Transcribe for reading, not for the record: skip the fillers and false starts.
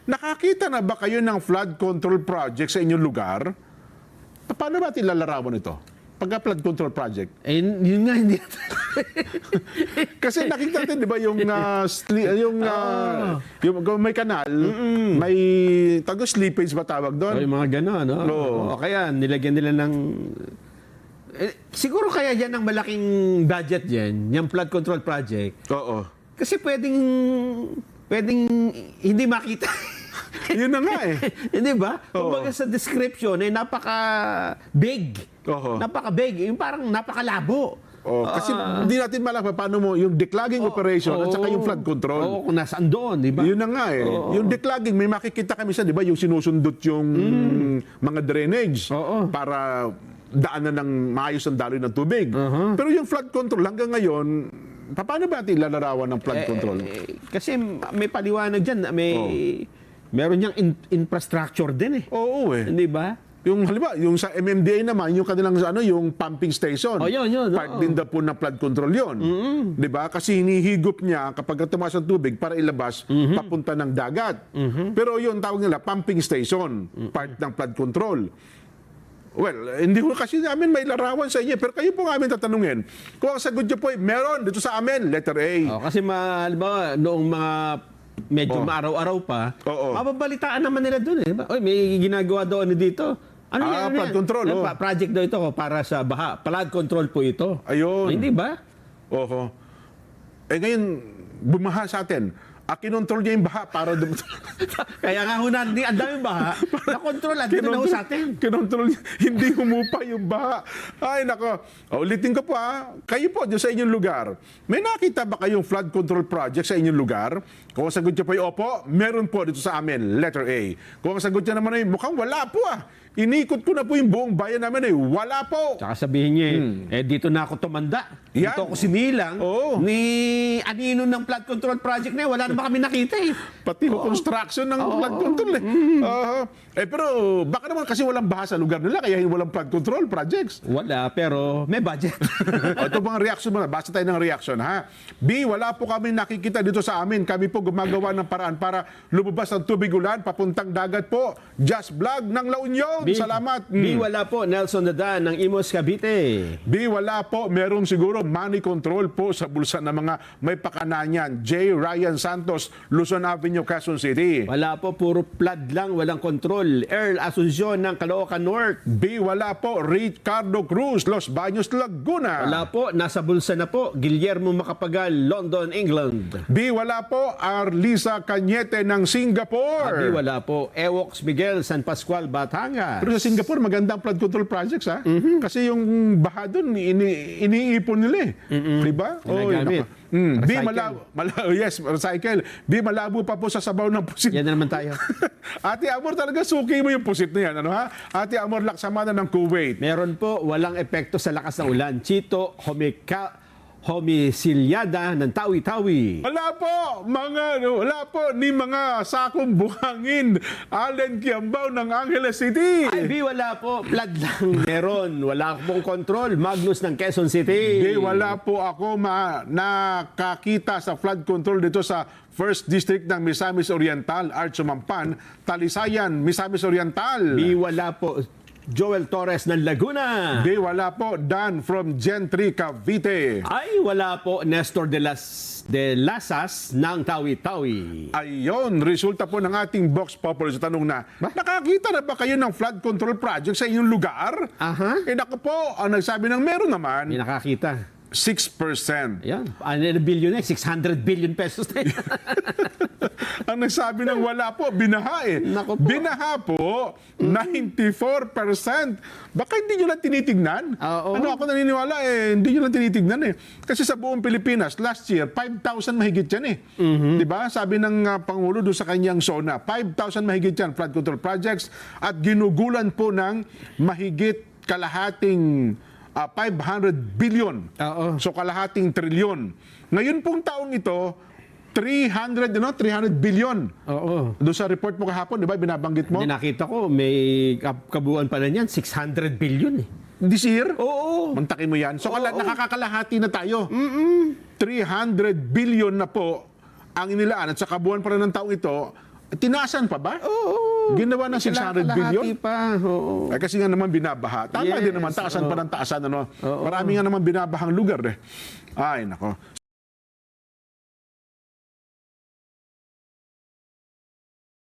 nakakita na ba kayo ng flood control project sa inyong lugar? Paano ba tilalarawan ito? Pagka-flood control project. Eh, yun nga, hindi. Kasi nakita natin, di ba, yung may kanal, may slippage ba tawag O, doon? yung mga gano'n, no? Oo. O kaya, nilagyan nila ng... siguro kaya yan ang malaking budget yan, yung flood control project. Oo. Kasi pwedeng hindi makita. Yun na nga eh. Hindi ba? Oo. Kumbaga sa description, napaka-big. Oo. Napaka-big. Yung parang napakalabo. Oh, kasi hindi natin malaman paano mo yung declogging operation at saka yung flood control. Oo, kung nasaan doon, di ba? Yun na nga eh. Yung declogging, may makikita kami sa, di ba, yung sinusundot yung mga drainage para daanan ng maayos ang daloy ng tubig. Pero yung flood control, hanggang ngayon, paano ba natin lalarawan ng flood control? Kasi may paliwanag dyan. Meron niyang infrastructure din eh. Oo eh. Hindi ba? Yung halimbawa, yung sa MMDA naman, yung kanilang yung pumping station. Oh, yun. Part din daw po ng flood control yun. 'Di ba? Kasi hinihigop niya kapag tumaas ang tubig para ilabas papunta ng dagat. Pero yun tawag nila pumping station, part ng flood control. Well, hindi ko kasi namin may larawan sa inyo, pero kayo po nga amin tatanungin. Kung ang sagot niyo po ay meron dito sa amin, letter A. Kasi halimbawa, noong mga medyo maaraw-araw pa, mababalitaan naman nila doon eh. Oy, may ginagawa doon dito. Ano yan? Flood control. Project daw ito para sa baha. Flood control po ito. Ayun. Hindi ba? Oho. Eh ngayon, bumaha sa atin. Kinontrol niya yung baha para... Kaya nga ho natin, ang daming baha, na-control natin na ho sa atin. Kinontrol niya, hindi humupa yung baha. Ay, nako. Ulitin ko po kayo po dyan sa inyong lugar, may nakita ba kayong flood control project sa inyong lugar? Kung ang sagot niyo po ay opo, meron po dito sa amin, letter A. Kung ang sagot niya naman ay mukhang wala po Inikot ko na po yung buong bayan namin wala po. Tsaka sabihin niya dito na ako tumanda. Yan. Dito ako sinilang ni anino ng flood control project na wala naman kami nakita eh. Pati construction ng flood control pero baka naman kasi walang baha sa lugar nila kaya walang flood control projects. Wala, pero may budget. Ito bang reaction mo na? Basta tayo ng reaction, ha? B, wala po kami nakikita dito sa amin. Kami po gumagawa ng paraan para lumabas ang tubig ulan papuntang dagat po. Just Vlog ng La Union. Salamat. B, wala po. Nelson Dadan ng Imos, Cavite. B, wala po. Merong siguro money control po sa bulsa ng mga may pakananyan. J. Ryan Santos, Luzon Avenue, Quezon City. Wala po. Puro flood lang. Walang control. Earl Asuncion ng Caloocan North. B, wala po. Ricardo Cruz, Los Baños, Laguna. Wala po. Nasa bulsa na po. Guillermo Macapagal, London, England. B, wala po. Arlisa Cañete ng Singapore. B, wala po. Ewoks Miguel, San Pascual, Batangas. Pero sa Singapore, magandang flood control projects, Kasi yung baha doon, iniipon nila Diba? Ginagamit. B, yes, recycle. B, malabo pa po sa sabaw ng pusit. Yan na naman tayo. Ate Amor, talaga suki mo yung pusit na yan. Ate Amor, laksamana ng Kuwait. Meron po, walang epekto sa lakas ng ulan. Chito, homisilyada ng Tawi-Tawi. Wala po, ni mga sakong buhangin. Allen Kiambao ng Angeles City. Ay, B, wala po. Flood lang meron. Wala pong control. Magnus ng Quezon City. B, wala po ako nakakita sa flood control dito sa First District ng Misamis Oriental, Archumampan, Talisayan, Misamis Oriental. B, wala po. Joel Torres ng Laguna. B, wala po. Dan from Gentry, Cavite. Ay, wala po. Nestor de Lasas ng Tawi-Tawi. Ayon, resulta po ng ating Box Populi sa tanong na, nakakita na ba kayo ng flood control project sa inyong lugar? Naku po, ang nagsabi ng meron naman, May nakakita. 6%. Ayan. Ano na billion 600 billion pesos na yan. Ang nagsabi ng wala po, binaha Naku po. Binaha po, 94%. Baka hindi nyo lang tinitignan. Ako naniniwala hindi nyo lang tinitignan Kasi sa buong Pilipinas, last year, 5,000 mahigit yan Diba? Sabi ng Pangulo doon sa kanyang SONA, 5,000 mahigit yan, flood control projects, at ginugulan po ng mahigit kalahating 500 billion. So kalahating trilyon. Ngayon pong taong ito, 300 billion. Doon sa report mo kahapon, di ba, binabanggit mo? Hindi nakita ko, may kabuuan pala niyan, 600 billion This year? Oo. Mantakin mo yan. So nakakakalahati na tayo. 300 billion na po ang inilaan. At sa kabuuan pa rin ng taong ito, Tinaasan pa ba? Oo. Ginawa ng 600 billion? pa. Oo. Eh, kasi nga naman binabaha. Tama Yes, din naman, taasan pa ng taasan. Ano? Marami nga naman binabahang lugar. Ay, nako.